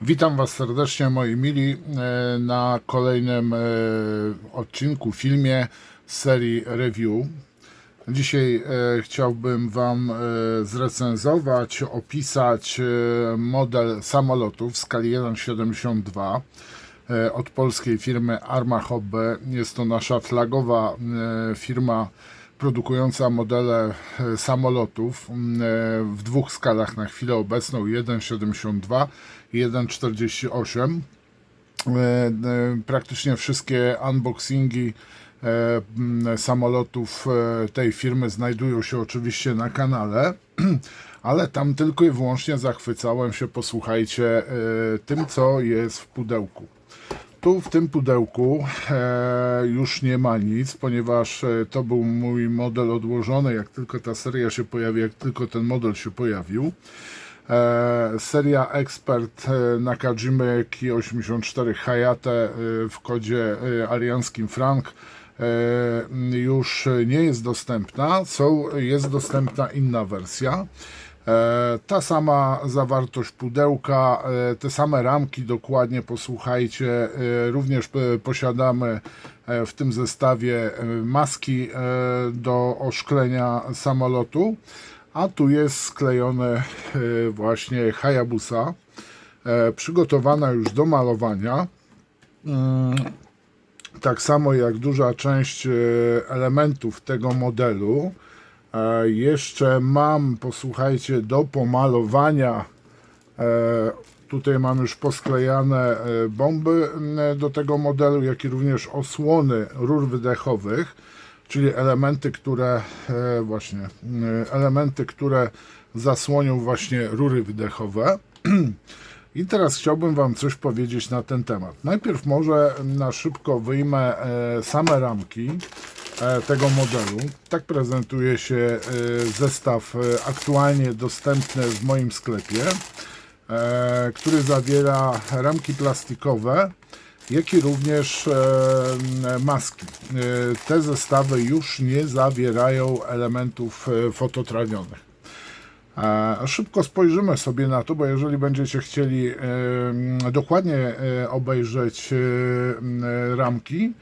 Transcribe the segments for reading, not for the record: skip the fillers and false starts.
Witam Was serdecznie, moi mili, na kolejnym odcinku, filmie z serii review. Dzisiaj chciałbym Wam zrecenzować, opisać model samolotu w skali 1,72 od polskiej firmy Arma Hobby. Jest to nasza flagowa firma produkująca modele samolotów w dwóch skalach na chwilę obecną, 1,72 i 1,48. Praktycznie wszystkie unboxingi samolotów tej firmy znajdują się oczywiście na kanale, ale tam tylko i wyłącznie zachwycałem się, posłuchajcie, tym, co jest w pudełku. Tu w tym pudełku już nie ma nic, ponieważ to był mój model odłożony. Jak tylko ta seria się pojawi, jak tylko ten model się pojawił, seria Expert Nakajimy Ki-84 Hayate w kodzie ariańskim Frank już nie jest dostępna. Jest dostępna inna wersja. Ta sama zawartość pudełka, te same ramki dokładnie, posłuchajcie. Również posiadamy w tym zestawie maski do oszklenia samolotu, a tu jest sklejony właśnie Hayabusa, przygotowana już do malowania. Tak samo jak duża część elementów tego modelu. Jeszcze mam, posłuchajcie, do pomalowania. Tutaj mam już posklejane bomby do tego modelu, jak i również osłony rur wydechowych, czyli elementy, które zasłonią właśnie rury wydechowe. I teraz chciałbym Wam coś powiedzieć na ten temat. Najpierw może na szybko wyjmę same ramki tego modelu. Tak prezentuje się zestaw aktualnie dostępny w moim sklepie, który zawiera ramki plastikowe, jak i również maski. Te zestawy już nie zawierają elementów fototrawionych. Szybko spojrzymy sobie na to, bo jeżeli będziecie chcieli dokładnie obejrzeć ramki,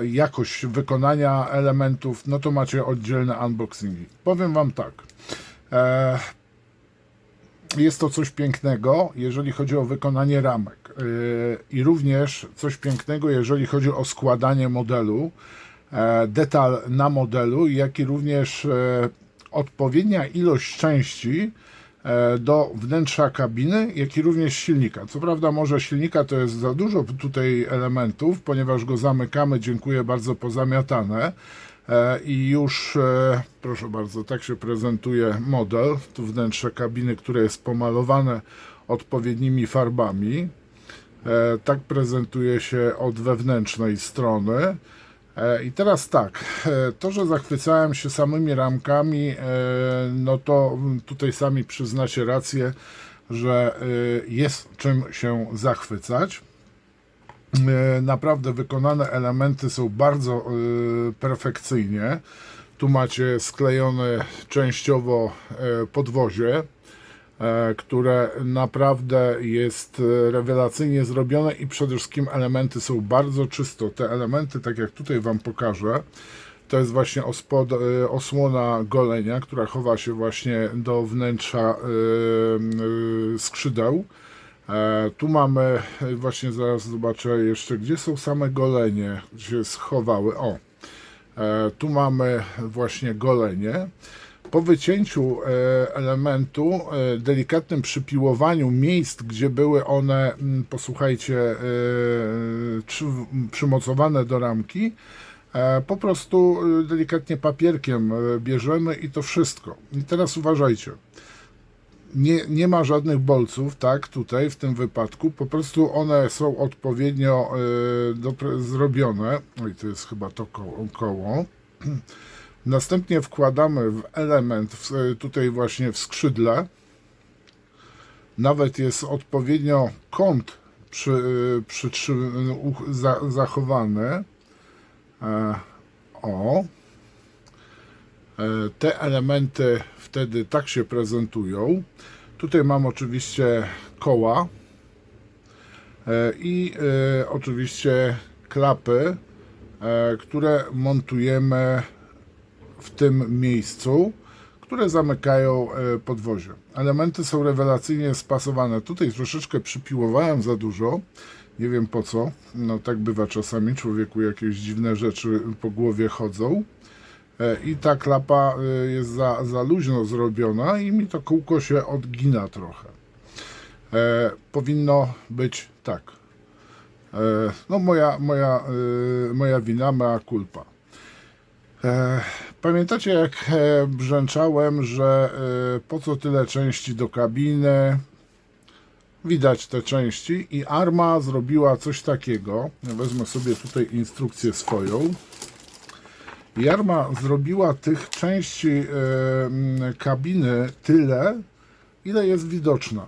jakość wykonania elementów, no to macie oddzielne unboxingi. Powiem Wam tak, jest to coś pięknego, jeżeli chodzi o wykonanie ramek, i również coś pięknego, jeżeli chodzi o składanie modelu, detal na modelu, jak i również odpowiednia ilość części do wnętrza kabiny, jak i również silnika. Co prawda może silnika to jest za dużo tutaj elementów, ponieważ go zamykamy, dziękuję bardzo, pozamiatane. I już, proszę bardzo, tak się prezentuje model. Tu wnętrze kabiny, które jest pomalowane odpowiednimi farbami. Tak prezentuje się od wewnętrznej strony. I teraz tak, to, że zachwycałem się samymi ramkami, no to tutaj sami przyznacie rację, że jest czym się zachwycać. Naprawdę wykonane elementy są bardzo perfekcyjnie. Tu macie sklejone częściowo podwozie, które naprawdę jest rewelacyjnie zrobione i przede wszystkim elementy są bardzo czysto. Te elementy, tak jak tutaj Wam pokażę, to jest właśnie osłona golenia, która chowa się właśnie do wnętrza skrzydeł. Tu mamy, właśnie zaraz zobaczę jeszcze, gdzie są same golenie, gdzie się schowały. O, tu mamy właśnie golenie. Po wycięciu elementu, delikatnym przypiłowaniu miejsc, gdzie były one, posłuchajcie, przymocowane do ramki, po prostu delikatnie papierkiem bierzemy i to wszystko. I teraz uważajcie. Nie ma żadnych bolców, tak, tutaj w tym wypadku, po prostu one są odpowiednio zrobione. Oj, to jest chyba to koło. Następnie wkładamy w element, tutaj właśnie w skrzydle. Nawet jest odpowiednio kąt zachowany. O. Te elementy wtedy tak się prezentują. Tutaj mam oczywiście koła i oczywiście klapy, które montujemy w tym miejscu, które zamykają podwozie. Elementy są rewelacyjnie spasowane. Tutaj troszeczkę przypiłowałem za dużo, nie wiem po co. No tak bywa czasami, człowieku jakieś dziwne rzeczy po głowie chodzą. I ta klapa jest za luźno zrobiona i mi to kółko się odgina trochę. Powinno być tak. No moja wina, mea culpa. Pamiętacie, jak brzęczałem, że po co tyle części do kabiny? Widać te części i Arma zrobiła coś takiego. Wezmę sobie tutaj instrukcję swoją. I Arma zrobiła tych części kabiny tyle, ile jest widoczna.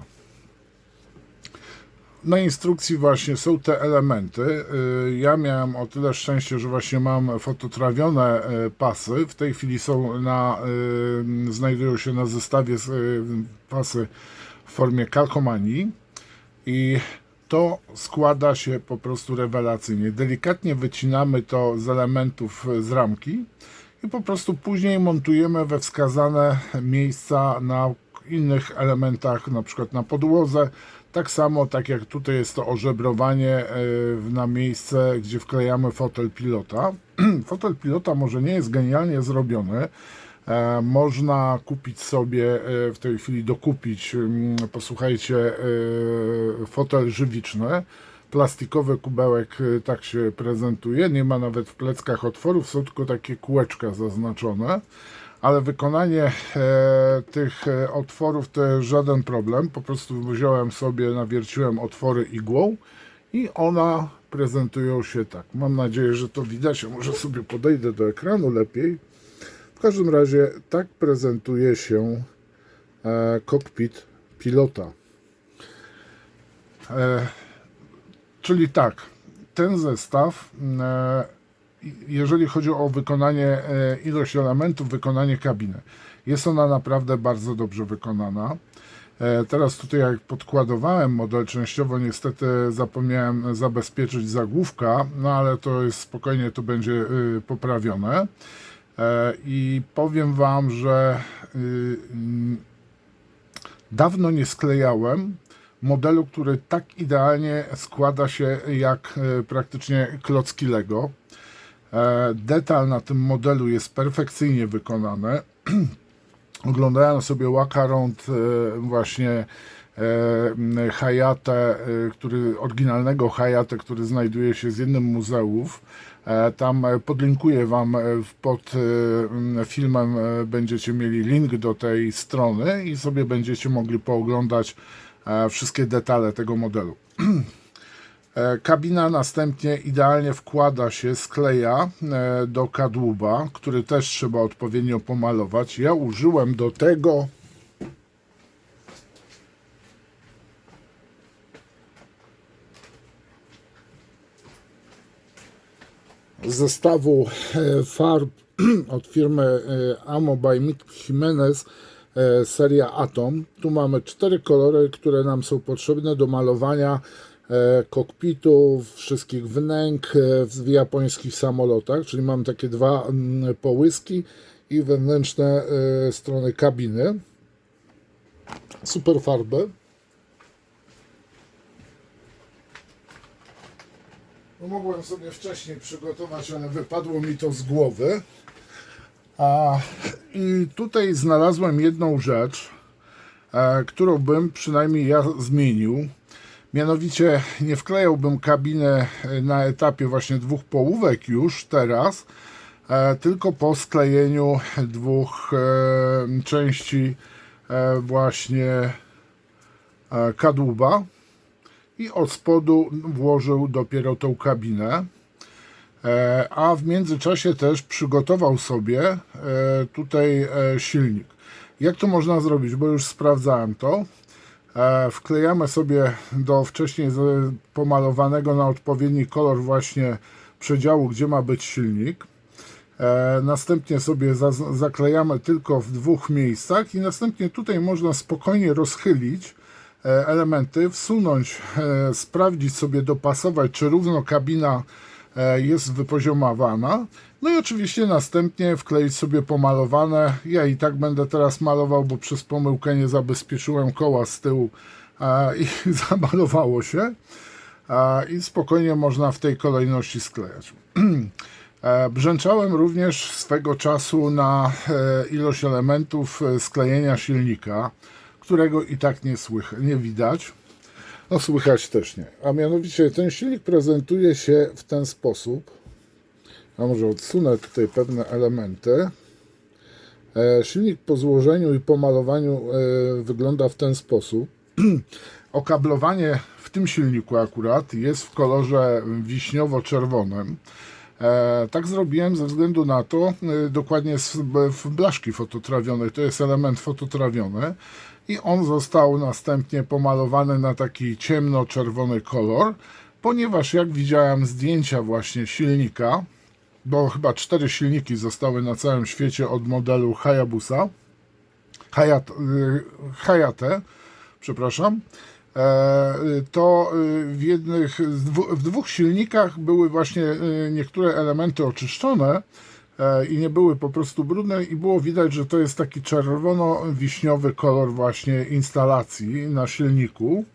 Na instrukcji właśnie są te elementy. Ja miałem o tyle szczęście, że właśnie mam fototrawione pasy. W tej chwili znajdują się na zestawie pasy w formie kalkomanii i to składa się po prostu rewelacyjnie. Delikatnie wycinamy to z elementów z ramki i po prostu później montujemy we wskazane miejsca na innych elementach, na przykład na podłodze. Tak samo, tak jak tutaj jest to ożebrowanie na miejsce, gdzie wklejamy fotel pilota. Fotel pilota może nie jest genialnie zrobiony. Można kupić sobie, w tej chwili dokupić, posłuchajcie, fotel żywiczny. Plastikowy kubełek tak się prezentuje. Nie ma nawet w pleckach otworów, są tylko takie kółeczka zaznaczone. Ale wykonanie tych otworów to jest żaden problem. Po prostu wziąłem sobie, nawierciłem otwory igłą i one prezentują się tak. Mam nadzieję, że to widać. Ja może sobie podejdę do ekranu lepiej. W każdym razie tak prezentuje się kokpit pilota. Czyli tak, ten zestaw, jeżeli chodzi o wykonanie, ilość elementów, wykonanie kabiny, jest ona naprawdę bardzo dobrze wykonana. Teraz tutaj jak podkładowałem model częściowo, niestety zapomniałem zabezpieczyć zagłówka, no ale to jest spokojnie, to będzie poprawione. I powiem Wam, że dawno nie sklejałem modelu, który tak idealnie składa się jak praktycznie klocki Lego. Detal na tym modelu jest perfekcyjnie wykonany. Oglądałem sobie walkaround właśnie Hayate, oryginalnego Hayate, który znajduje się z jednym muzeów. Tam podlinkuję Wam pod filmem, będziecie mieli link do tej strony i sobie będziecie mogli pooglądać wszystkie detale tego modelu. Kabina następnie idealnie wkłada się, skleja do kadłuba, który też trzeba odpowiednio pomalować. Ja użyłem do tego zestawu farb od firmy Amo by Mick Jimenez, seria Atom. Tu mamy 4 kolory, które nam są potrzebne do malowania kokpitów, wszystkich wnęk w japońskich samolotach, czyli mam takie 2 połyski i wewnętrzne strony kabiny. Super farby. No, mogłem sobie wcześniej przygotować, ale wypadło mi to z głowy. I tutaj znalazłem jedną rzecz, którą bym przynajmniej ja zmienił. Mianowicie nie wklejałbym kabinę na etapie właśnie 2 połówek już teraz, tylko po sklejeniu 2 części właśnie kadłuba i od spodu włożył dopiero tą kabinę. A w międzyczasie też przygotował sobie tutaj silnik. Jak to można zrobić? Bo już sprawdzałem to. Wklejamy sobie do wcześniej pomalowanego na odpowiedni kolor właśnie przedziału, gdzie ma być silnik. Następnie sobie zaklejamy tylko w 2 miejscach i następnie tutaj można spokojnie rozchylić elementy, wsunąć, sprawdzić sobie, dopasować, czy równo kabina jest wypoziomowana. No i oczywiście następnie wkleić sobie pomalowane. Ja i tak będę teraz malował, bo przez pomyłkę nie zabezpieczyłem koła z tyłu i zamalowało się. I spokojnie można w tej kolejności sklejać. Brzęczałem również swego czasu na ilość elementów sklejenia silnika, którego i tak nie widać. No słychać też nie. A mianowicie ten silnik prezentuje się w ten sposób. A może odsunę tutaj pewne elementy. Silnik po złożeniu i pomalowaniu wygląda w ten sposób. Okablowanie w tym silniku akurat jest w kolorze wiśniowo-czerwonym. Tak zrobiłem ze względu na to, dokładnie w blaszki fototrawionej, to jest element fototrawiony i on został następnie pomalowany na taki ciemno-czerwony kolor, ponieważ jak widziałem zdjęcia właśnie silnika, bo chyba 4 silniki zostały na całym świecie od modelu Hayabusa, Hayate, przepraszam, to w dwóch silnikach były właśnie niektóre elementy oczyszczone i nie były po prostu brudne i było widać, że to jest taki czerwono-wiśniowy kolor właśnie instalacji na silniku.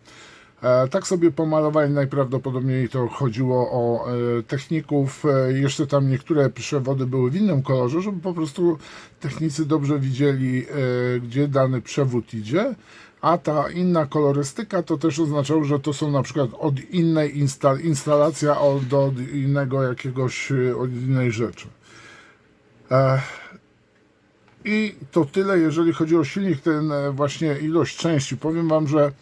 Tak sobie pomalowali, najprawdopodobniej to chodziło o techników, jeszcze tam niektóre przewody były w innym kolorze, żeby po prostu technicy dobrze widzieli, gdzie dany przewód idzie, a ta inna kolorystyka to też oznaczało, że to są na przykład od innej instalacja, od innego jakiegoś, od innej rzeczy. I to tyle, jeżeli chodzi o silnik, ten właśnie ilość części. Powiem Wam, że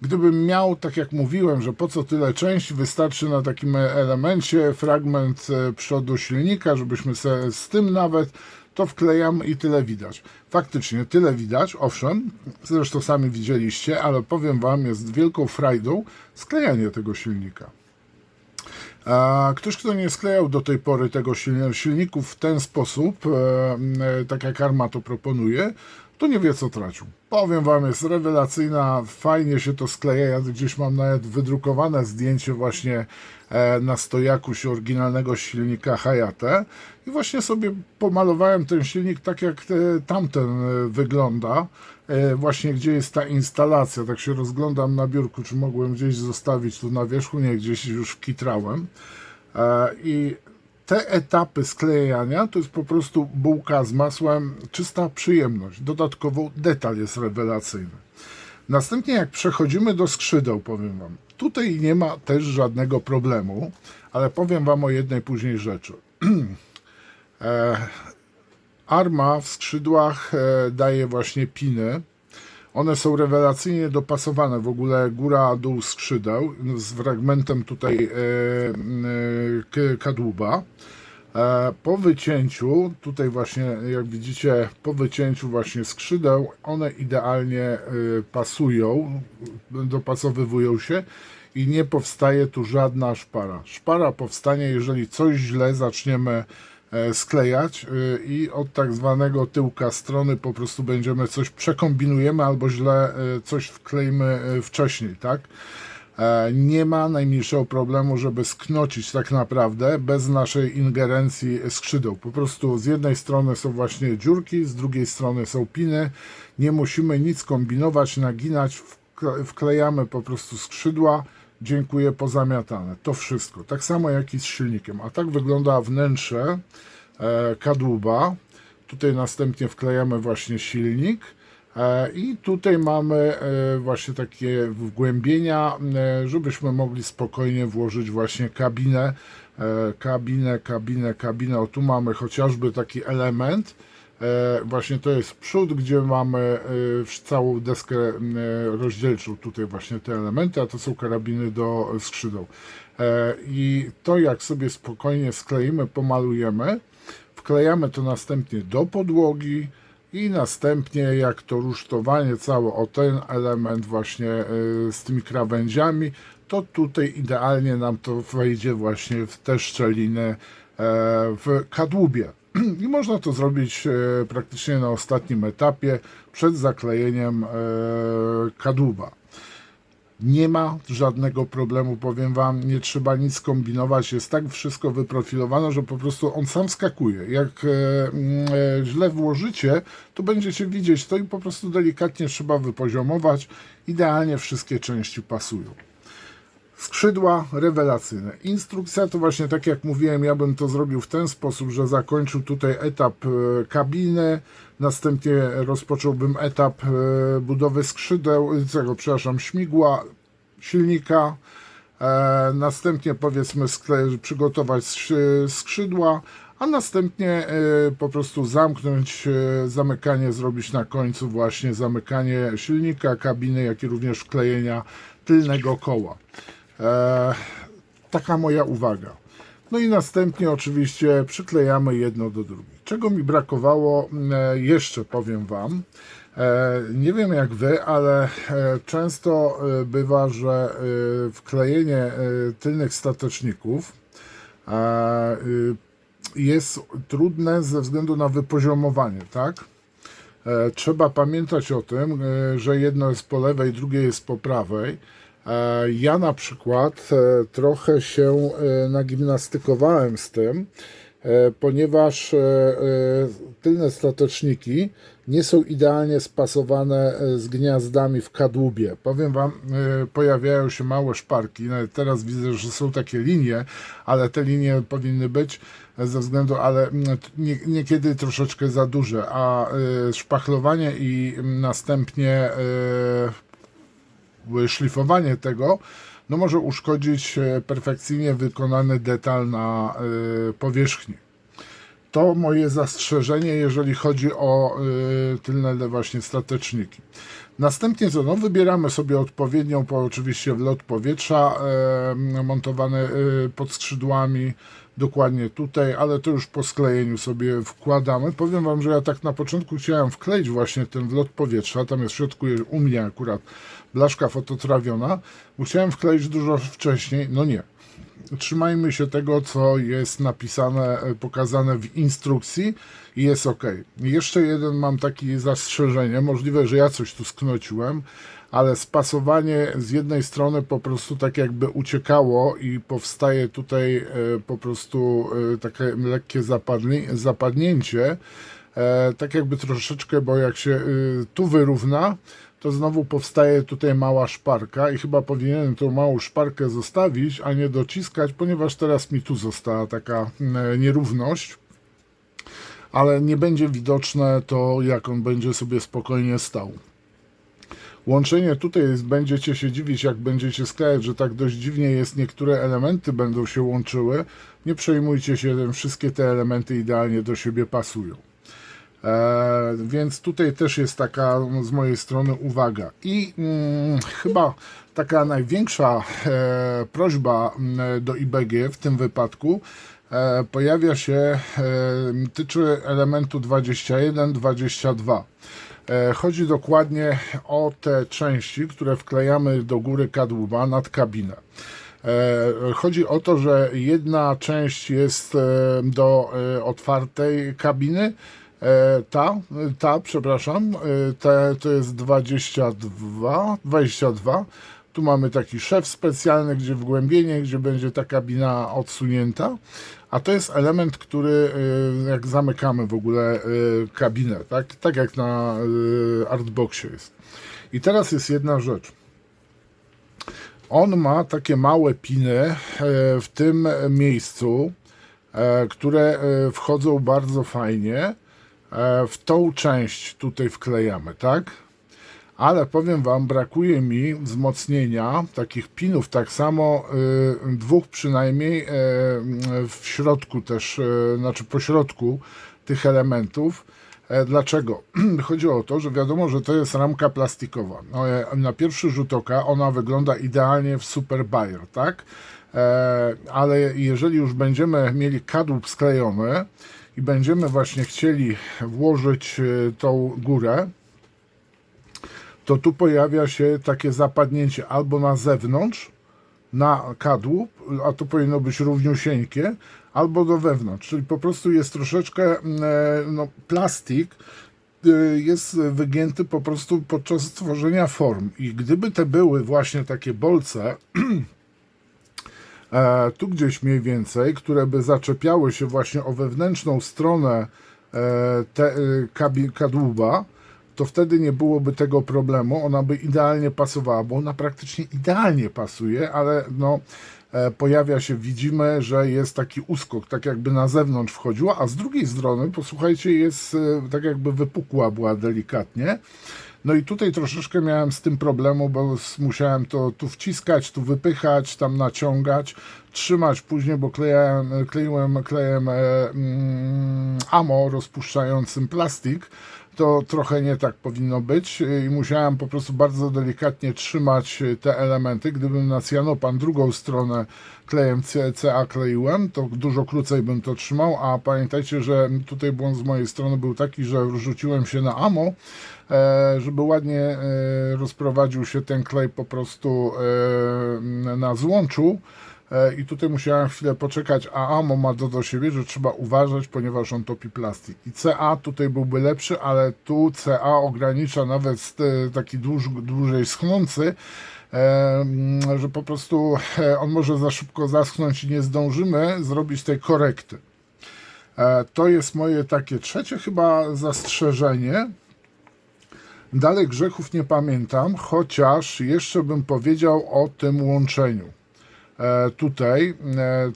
gdybym miał, tak jak mówiłem, że po co tyle części, wystarczy na takim elemencie fragment przodu silnika, żebyśmy sobie z tym nawet to wklejam i tyle widać. Faktycznie tyle widać, owszem, zresztą sami widzieliście, ale powiem Wam, jest wielką frajdą sklejanie tego silnika. Ktoś, kto nie sklejał do tej pory tego silników w ten sposób, tak jak Arma to proponuje, to nie wie, co tracił. Powiem Wam, jest rewelacyjna, fajnie się to skleja. Ja gdzieś mam nawet wydrukowane zdjęcie właśnie na stojaku oryginalnego silnika Hayate i właśnie sobie pomalowałem ten silnik tak, jak tamten wygląda. Właśnie gdzie jest ta instalacja, tak się rozglądam na biurku, czy mogłem gdzieś zostawić tu na wierzchu, nie, gdzieś już wkitrałem. I te etapy sklejania to jest po prostu bułka z masłem, czysta przyjemność. Dodatkowo detal jest rewelacyjny. Następnie jak przechodzimy do skrzydeł, powiem Wam, tutaj nie ma też żadnego problemu, ale powiem Wam o jednej później rzeczy. Arma w skrzydłach daje właśnie piny. One są rewelacyjnie dopasowane, w ogóle góra, dół skrzydeł z fragmentem tutaj kadłuba. Po wycięciu, tutaj właśnie jak widzicie, po wycięciu właśnie skrzydeł, one idealnie pasują, dopasowywują się i nie powstaje tu żadna szpara. Szpara powstanie, jeżeli coś źle zaczniemy sklejać i od tak zwanego tyłka strony po prostu będziemy coś przekombinujemy albo źle coś wkleimy wcześniej, tak? Nie ma najmniejszego problemu, żeby sknocić tak naprawdę bez naszej ingerencji skrzydeł. Po prostu z jednej strony są właśnie dziurki, z drugiej strony są piny. Nie musimy nic kombinować, naginać, wklejamy po prostu skrzydła. Dziękuję, pozamiatane. To wszystko. Tak samo jak i z silnikiem. A tak wygląda wnętrze kadłuba. Tutaj następnie wklejamy właśnie silnik. I tutaj mamy właśnie takie wgłębienia, żebyśmy mogli spokojnie włożyć właśnie kabinę. O, tu mamy chociażby taki element. Właśnie to jest przód, gdzie mamy całą deskę rozdzielczą, tutaj właśnie te elementy, a to są karabiny do skrzydeł. I to jak sobie spokojnie skleimy, pomalujemy, wklejamy to następnie do podłogi i następnie jak to rusztowanie całe o ten element właśnie z tymi krawędziami, to tutaj idealnie nam to wejdzie właśnie w te szczeliny w kadłubie. I można to zrobić praktycznie na ostatnim etapie przed zaklejeniem kadłuba. Nie ma żadnego problemu, powiem Wam, nie trzeba nic kombinować, jest tak wszystko wyprofilowane, że po prostu on sam skakuje. Jak źle włożycie, to będziecie widzieć to i po prostu delikatnie trzeba wypoziomować. Idealnie wszystkie części pasują. Skrzydła rewelacyjne. Instrukcja to właśnie tak jak mówiłem, ja bym to zrobił w ten sposób, że zakończył tutaj etap kabiny, następnie rozpocząłbym etap budowy skrzydeł, śmigła, silnika, następnie powiedzmy przygotować skrzydła, a następnie po prostu zamknąć, zamykanie zrobić na końcu, właśnie zamykanie silnika, kabiny, jak i również wklejenia tylnego koła. Taka moja uwaga. No i następnie oczywiście przyklejamy jedno do drugiego. Czego mi brakowało, jeszcze powiem Wam. Nie wiem jak Wy, ale często bywa, że wklejenie tylnych stateczników jest trudne ze względu na wypoziomowanie, tak? Trzeba pamiętać o tym, że jedno jest po lewej, drugie jest po prawej. Ja na przykład trochę się nagimnastykowałem z tym, ponieważ tylne stateczniki nie są idealnie spasowane z gniazdami w kadłubie. Powiem Wam, pojawiają się małe szparki. Nawet teraz widzę, że są takie linie, ale te linie powinny być ze względu, ale niekiedy troszeczkę za duże, a szpachlowanie i następnie szlifowanie tego no może uszkodzić perfekcyjnie wykonany detal na powierzchni. To moje zastrzeżenie, jeżeli chodzi o tylne właśnie stateczniki. Następnie co? No, wybieramy sobie odpowiednią, oczywiście wlot powietrza montowany pod skrzydłami, dokładnie tutaj, ale to już po sklejeniu sobie wkładamy. Powiem Wam, że ja tak na początku chciałem wkleić właśnie ten wlot powietrza, tam jest w środku u mnie akurat blaszka fototrawiona, bo chciałem wkleić dużo wcześniej, no nie. Trzymajmy się tego, co jest napisane, pokazane w instrukcji i jest ok. Jeszcze jeden mam takie zastrzeżenie, możliwe, że ja coś tu sknociłem, ale spasowanie z jednej strony po prostu tak jakby uciekało i powstaje tutaj po prostu takie lekkie zapadnięcie, tak jakby troszeczkę, bo jak się tu wyrówna, to znowu powstaje tutaj mała szparka i chyba powinienem tą małą szparkę zostawić, a nie dociskać, ponieważ teraz mi tu została taka nierówność, ale nie będzie widoczne to, jak on będzie sobie spokojnie stał. Łączenie tutaj jest, będziecie się dziwić, jak będziecie sklejać, że tak dość dziwnie jest, niektóre elementy będą się łączyły. Nie przejmujcie się, wszystkie te elementy idealnie do siebie pasują. Więc tutaj też jest taka z mojej strony uwaga. I chyba taka największa prośba do IBG w tym wypadku pojawia się, tyczy elementu 21-22. Chodzi dokładnie o te części, które wklejamy do góry kadłuba nad kabinę. Chodzi o to, że jedna część jest do otwartej kabiny, to jest 22. Tu mamy taki szef specjalny, gdzie wgłębienie, gdzie będzie ta kabina odsunięta, a to jest element, który jak zamykamy w ogóle kabinę, tak jak na Artboxie jest. I teraz jest jedna rzecz. On ma takie małe piny w tym miejscu, które wchodzą bardzo fajnie. W tą część tutaj wklejamy, tak? Ale powiem Wam, brakuje mi wzmocnienia takich pinów, tak samo dwóch przynajmniej w środku też, znaczy po środku tych elementów. Dlaczego? Chodzi o to, że wiadomo, że to jest ramka plastikowa. No, na pierwszy rzut oka ona wygląda idealnie w Super Bayer, tak? Ale jeżeli już będziemy mieli kadłub sklejony i będziemy właśnie chcieli włożyć tą górę, to tu pojawia się takie zapadnięcie albo na zewnątrz, na kadłub, a to powinno być równiusieńkie, albo do wewnątrz, czyli po prostu jest troszeczkę no, plastik jest wygięty po prostu podczas tworzenia form. I gdyby te były właśnie takie bolce, tu gdzieś mniej więcej, które by zaczepiały się właśnie o wewnętrzną stronę kadłuba, to wtedy nie byłoby tego problemu, ona by idealnie pasowała, bo ona praktycznie idealnie pasuje, ale no pojawia się, widzimy, że jest taki uskok, tak jakby na zewnątrz wchodziła, a z drugiej strony, posłuchajcie, jest tak jakby wypukła była delikatnie. No i tutaj troszeczkę miałem z tym problemu, bo musiałem to tu wciskać, tu wypychać, tam naciągać, trzymać później, bo kleiłem klejem amo rozpuszczającym plastik. To trochę nie tak powinno być i musiałem po prostu bardzo delikatnie trzymać te elementy. Gdybym na cyanopan drugą stronę klejem CA kleiłem, to dużo krócej bym to trzymał, a pamiętajcie, że tutaj błąd z mojej strony był taki, że rzuciłem się na amo, żeby ładnie rozprowadził się ten klej po prostu na złączu. I tutaj musiałem chwilę poczekać, a amo ma do siebie, że trzeba uważać, ponieważ on topi plastik. I CA tutaj byłby lepszy, ale tu CA ogranicza nawet taki dłużej schnący, że po prostu on może za szybko zaschnąć i nie zdążymy zrobić tej korekty. To jest moje takie trzecie chyba zastrzeżenie. Dalej grzechów nie pamiętam, chociaż jeszcze bym powiedział o tym łączeniu.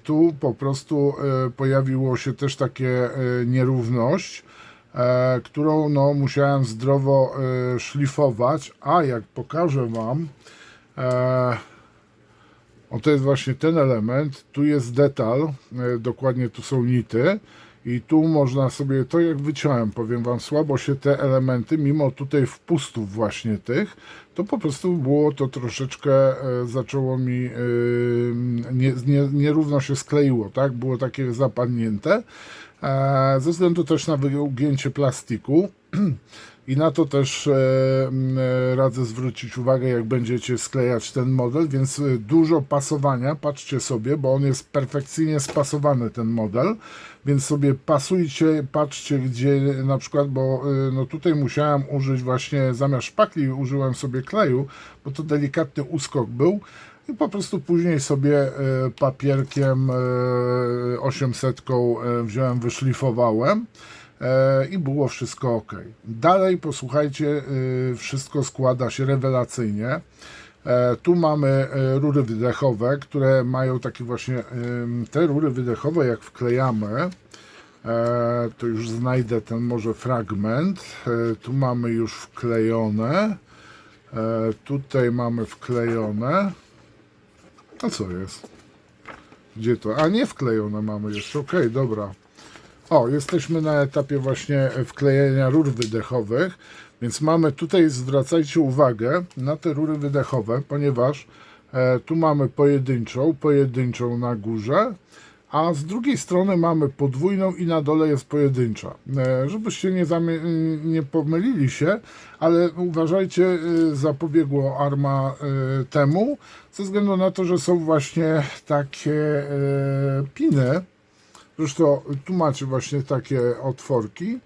Tu po prostu pojawiło się też takie nierówność, którą no, musiałem zdrowo szlifować, a jak pokażę Wam, to jest właśnie ten element, tu jest detal, dokładnie tu są nity i tu można sobie, to jak wyciąłem, powiem Wam, słabo się te elementy, mimo tutaj wpustów właśnie tych, to po prostu było to troszeczkę, zaczęło mi, nierówno się skleiło, tak, było takie zapadnięte, ze względu też na wygięcie plastiku. I na to też radzę zwrócić uwagę, jak będziecie sklejać ten model, więc dużo pasowania, patrzcie sobie, bo on jest perfekcyjnie spasowany, ten model, więc sobie pasujcie, patrzcie gdzie na przykład, bo no tutaj musiałem użyć właśnie, zamiast szpakli użyłem sobie kleju, bo to delikatny uskok był i po prostu później sobie papierkiem 800 wziąłem, wyszlifowałem. I było wszystko ok. Dalej posłuchajcie, wszystko składa się rewelacyjnie. Tu mamy rury wydechowe, które mają takie właśnie, te rury wydechowe jak wklejamy, to już znajdę ten może fragment, tu mamy już wklejone, tutaj mamy wklejone, a co jest? Gdzie to? A nie wklejone mamy jeszcze, ok, dobra. O, jesteśmy na etapie właśnie wklejenia rur wydechowych, więc mamy tutaj, zwracajcie uwagę na te rury wydechowe, ponieważ tu mamy pojedynczą na górze, a z drugiej strony mamy podwójną i na dole jest pojedyncza. Żebyście nie pomylili się, ale uważajcie, zapobiegło Arma temu, ze względu na to, że są właśnie takie piny. Zresztą tu macie właśnie takie otworki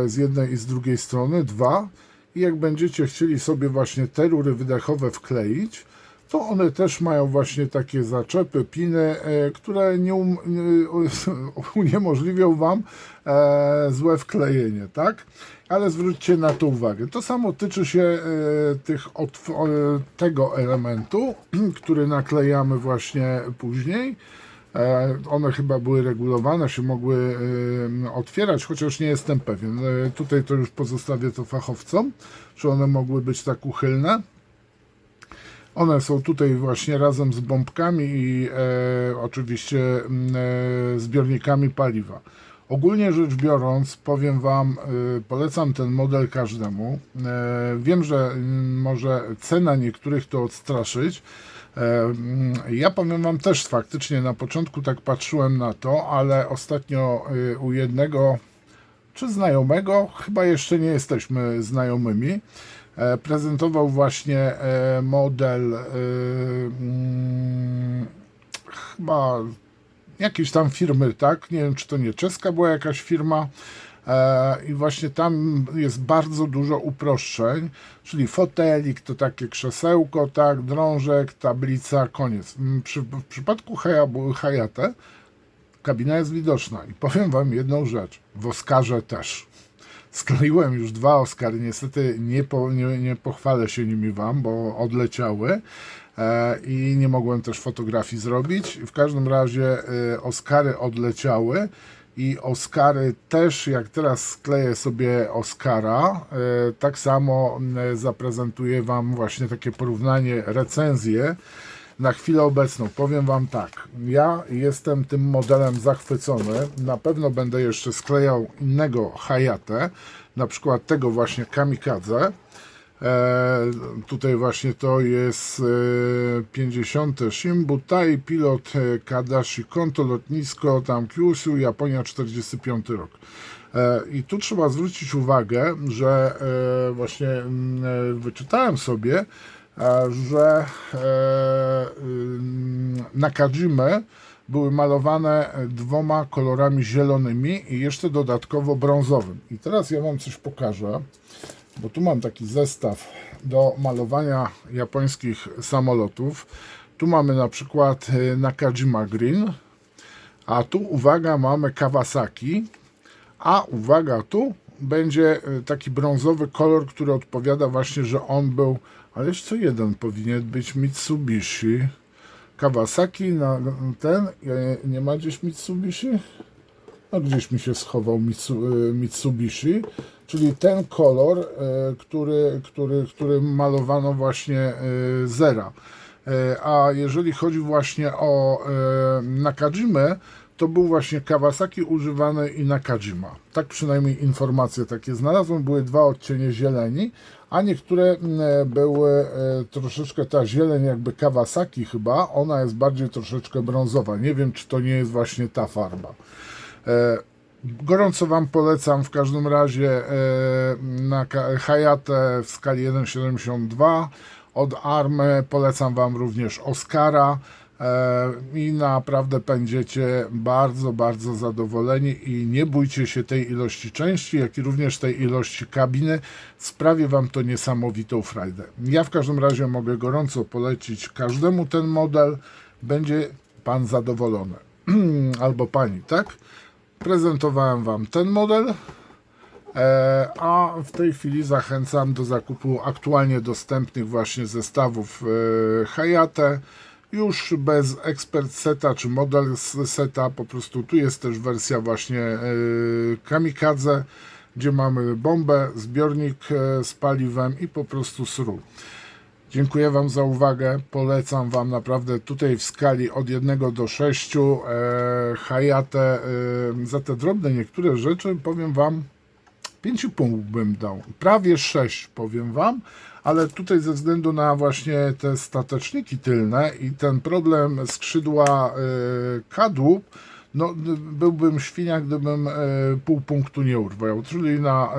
z jednej i z drugiej strony, dwa. I jak będziecie chcieli sobie właśnie te rury wydechowe wkleić, to one też mają właśnie takie zaczepy, piny, które uniemożliwią Wam złe wklejenie, tak? Ale zwróćcie na to uwagę. To samo tyczy się tego elementu, który naklejamy właśnie później. One chyba były regulowane, się mogły otwierać, chociaż nie jestem pewien. Tutaj to już pozostawię to fachowcom, czy one mogły być tak uchylne. One są tutaj właśnie razem z bombkami i oczywiście zbiornikami paliwa. Ogólnie rzecz biorąc, powiem Wam, polecam ten model każdemu. Wiem, że może cena niektórych to odstraszyć. Ja powiem Wam też faktycznie na początku tak patrzyłem na to, ale ostatnio u jednego czy znajomego, chyba jeszcze nie jesteśmy znajomymi, prezentował właśnie model chyba jakiejś tam firmy, tak? Nie wiem, czy to nie czeska była jakaś firma. I właśnie tam jest bardzo dużo uproszczeń, czyli fotelik to takie krzesełko, tak, drążek, tablica, koniec. W przypadku Hayate kabina jest widoczna i powiem wam jedną rzecz, w Oscarze też. Skleiłem już 2 Oscary, niestety nie pochwalę się nimi wam, bo odleciały i nie mogłem też fotografii zrobić. W każdym razie Oscary odleciały i Oscary też, jak teraz skleję sobie Oscara, tak samo zaprezentuję wam właśnie takie porównanie, recenzję. Na chwilę obecną powiem wam tak, ja jestem tym modelem zachwycony, na pewno będę jeszcze sklejał innego Hayate, na przykład tego właśnie Kamikadze. Tutaj właśnie to jest 50. Shimbutai, pilot Kadashi Konto, lotnisko tam Kyushu, Japonia, 45 rok. I tu trzeba zwrócić uwagę, że właśnie wyczytałem sobie, że Nakajimy były malowane 2 kolorami zielonymi i jeszcze dodatkowo brązowym. I teraz ja wam coś pokażę, bo tu mam taki zestaw do malowania japońskich samolotów. Tu mamy na przykład Nakajima Green, a tu uwaga, mamy Kawasaki, a uwaga, tu będzie taki brązowy kolor, który odpowiada właśnie, że on był, ale jeszcze jeden powinien być Mitsubishi. Kawasaki na ten, nie ma gdzieś Mitsubishi? No gdzieś mi się schował Mitsubishi, czyli ten kolor, który malowano właśnie Zera. A jeżeli chodzi właśnie o Nakajimę, to był właśnie Kawasaki używany i Nakajima. Tak przynajmniej informacje takie znalazłem. Były 2 odcienie zieleni, a niektóre były troszeczkę, ta zieleń jakby Kawasaki chyba, ona jest bardziej troszeczkę brązowa. Nie wiem, czy to nie jest właśnie ta farba. Gorąco wam polecam w każdym razie na Hayate w skali 1,72 od Army. Polecam wam również Oscara. I naprawdę będziecie bardzo, bardzo zadowoleni i nie bójcie się tej ilości części, jak i również tej ilości kabiny. Sprawi wam to niesamowitą frajdę. Ja w każdym razie mogę gorąco polecić każdemu ten model. Będzie pan zadowolony. Albo pani, tak? Prezentowałem wam ten model. A w tej chwili zachęcam do zakupu aktualnie dostępnych właśnie zestawów Hayate. Już bez expert seta czy model seta, po prostu tu jest też wersja właśnie Kamikadze, gdzie mamy bombę, zbiornik z paliwem i po prostu sru. Dziękuję wam za uwagę, polecam wam naprawdę tutaj w skali od 1 do 6 Hayate, za te drobne niektóre rzeczy powiem wam 5,5 bym dał, prawie 6 powiem wam, ale tutaj ze względu na właśnie te stateczniki tylne i ten problem skrzydła kadłub, no byłbym świnia, gdybym pół punktu nie urwał, czyli na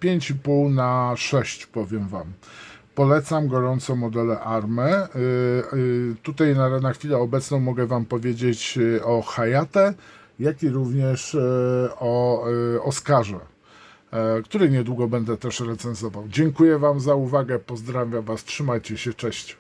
5,5 na 6 powiem wam. Polecam gorąco modele Army. Tutaj na chwilę obecną mogę wam powiedzieć o Hayate, jak i również o Oscarze, który niedługo będę też recenzował. Dziękuję wam za uwagę, pozdrawiam was, trzymajcie się, cześć.